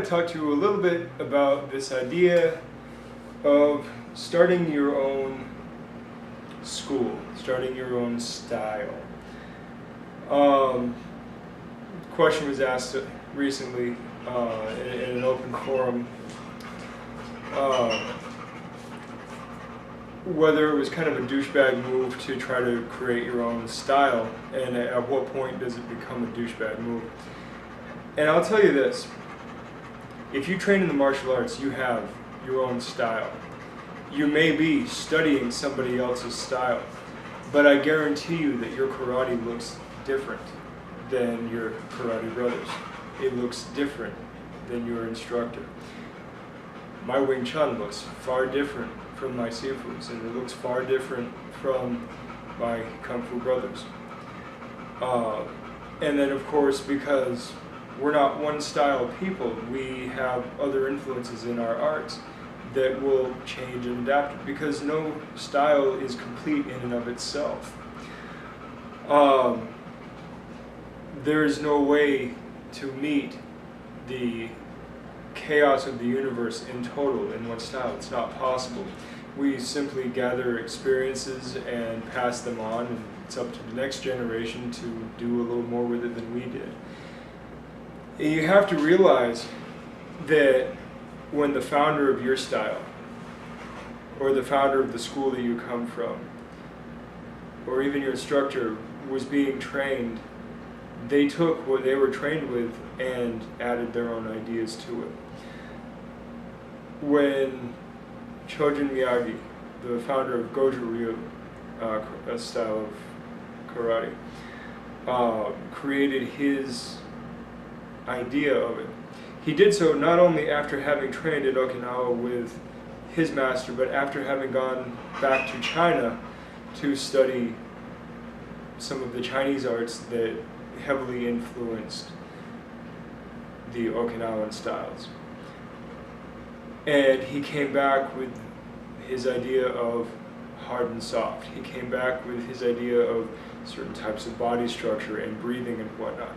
talk to you a little bit about this idea of starting your own school, starting your own style. Question was asked recently in an open forum whether it was kind of a douchebag move to try to create your own style, and at what point does it become a douchebag move. And I'll tell you this, if you train in the martial arts, you have your own style. You may be studying somebody else's style, but I guarantee you that your karate looks different than your karate brothers. It looks different than your instructor. My Wing Chun looks far different from my Sifu's, and it looks far different from my Kung Fu brothers. And then of course, because we're not one style people, we have other influences in our arts that will change and adapt, because no style is complete in and of itself. There is no way to meet the chaos of the universe in total in one style. It's not possible. We simply gather experiences and pass them on, and it's up to the next generation to do a little more with it than we did. And you have to realize that when the founder of your style, or the founder of the school that you come from, or even your instructor was being trained, they took what they were trained with and added their own ideas to it. When Chojun Miyagi, the founder of Goju Ryu, a style of karate, created his idea of it, he did so not only after having trained at Okinawa with his master, but after having gone back to China to study some of the Chinese arts that heavily influenced the Okinawan styles. And he came back with his idea of hard and soft. He came back with his idea of certain types of body structure and breathing and whatnot.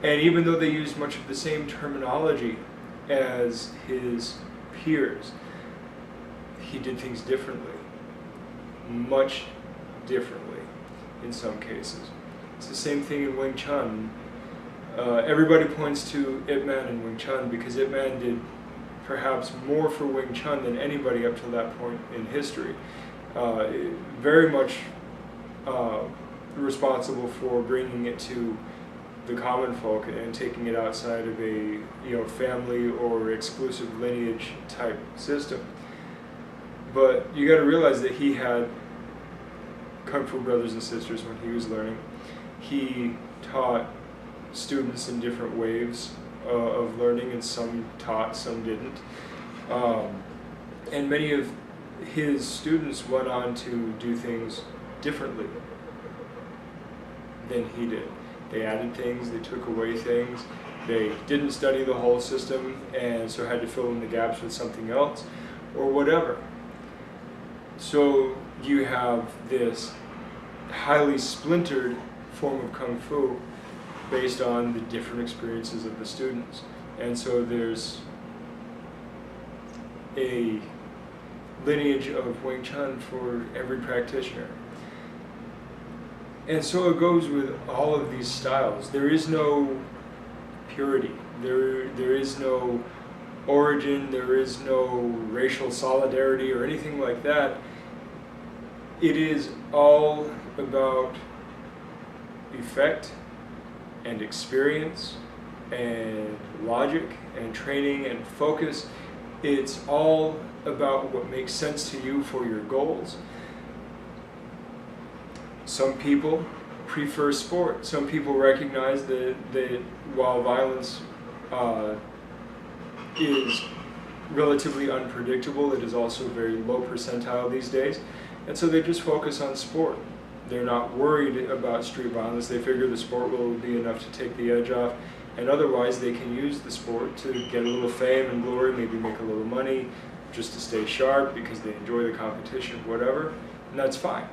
And even though they used much of the same terminology as his peers, he did things differently, much differently in some cases. It's the same thing in Wing Chun. Everybody points to Ip Man in Wing Chun because Ip Man did perhaps more for Wing Chun than anybody up to that point in history. Very much responsible for bringing it to the common folk and taking it outside of a family or exclusive lineage type system. But you got to realize that he had Kung Fu brothers and sisters when he was learning. He taught students in different waves of learning, and some taught, some didn't. And many of his students went on to do things differently than he did. They added things, they took away things, they didn't study the whole system and so had to fill in the gaps with something else, or whatever. So you have this highly splintered form of Kung Fu based on the different experiences of the students. And so there's a lineage of Wing Chun for every practitioner. And so it goes with all of these styles. There is no purity. There is no origin. There is no racial solidarity or anything like that. It is all about effect and experience and logic and training and focus. It's all about what makes sense to you for your goals. Some people prefer sport. Some people recognize that while violence is relatively unpredictable, it is also very low percentile these days. And so they just focus on sport. They're not worried about street violence. They figure the sport will be enough to take the edge off. And otherwise they can use the sport to get a little fame and glory, maybe make a little money, just to stay sharp because they enjoy the competition, whatever. And that's fine.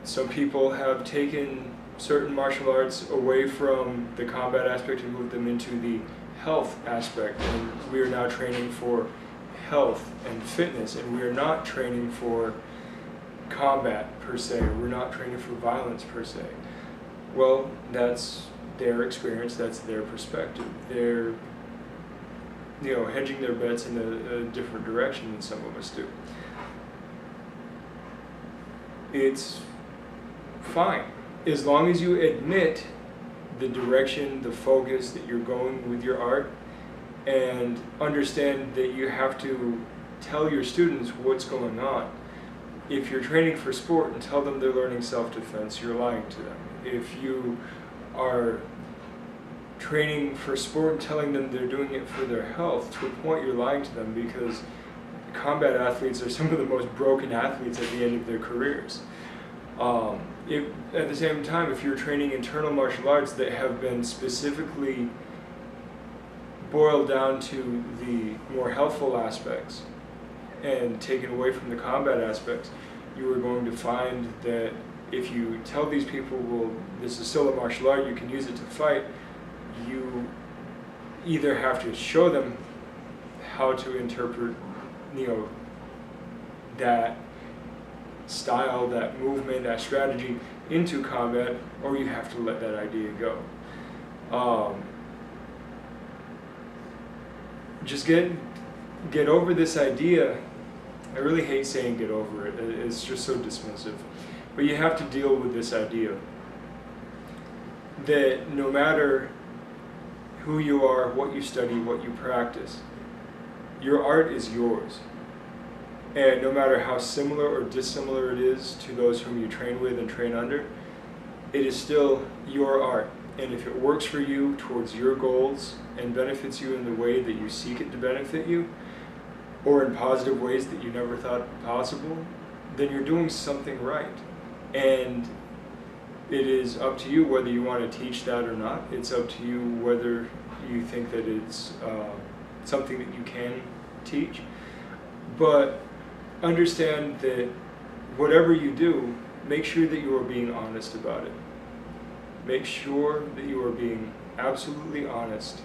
Some people have taken certain martial arts away from the combat aspect and move them into the health aspect. And we are now training for health and fitness, and we are not training for combat per se. We're not training for violence per se. Well, that's their experience, that's their perspective. They're, hedging their bets in a different direction than some of us do. It's fine, as long as you admit the direction, the focus that you're going with your art, and understand that you have to tell your students what's going on. If you're training for sport and tell them they're learning self-defense, you're lying to them. If you are training for sport and telling them they're doing it for their health, to a point you're lying to them, because combat athletes are some of the most broken athletes at the end of their careers. At the same time, if you're training internal martial arts that have been specifically boiled down to the more healthful aspects and taken away from the combat aspects, you are going to find that if you tell these people, well, this is still a martial art, you can use it to fight, you either have to show them how to interpret, that style, that movement, that strategy into combat, or you have to let that idea go. Just get over this idea. I really hate saying get over it. It's just so dismissive. But you have to deal with this idea that no matter who you are, what you study, what you practice, your art is yours. And no matter how similar or dissimilar it is to those whom you train with and train under, it is still your art. And if it works for you towards your goals and benefits you in the way that you seek it to benefit you, or in positive ways that you never thought possible, then you're doing something right. And it is up to you whether you want to teach that or not. It's up to you whether you think that it's something that you can teach. But understand that whatever you do, make sure that you are being honest about it. Make sure that you are being absolutely honest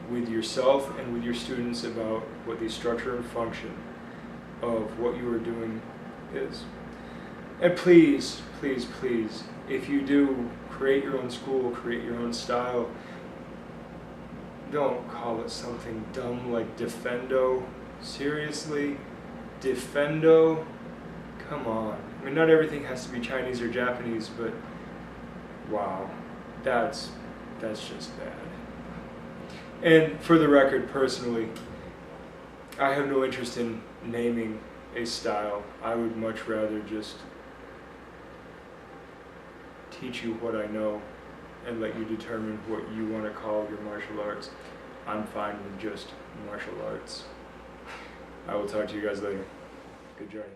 with yourself and with your students about what the structure and function of what you are doing is. And please, please, please, if you do create your own school, create your own style, don't call it something dumb like Defendo. Seriously? Defendo? Come on. I mean, not everything has to be Chinese or Japanese, but wow, that's just bad. And for the record, personally, I have no interest in naming a style. I would much rather just teach you what I know and let you determine what you want to call your martial arts. I'm fine with just martial arts. I will talk to you guys later. Good journey.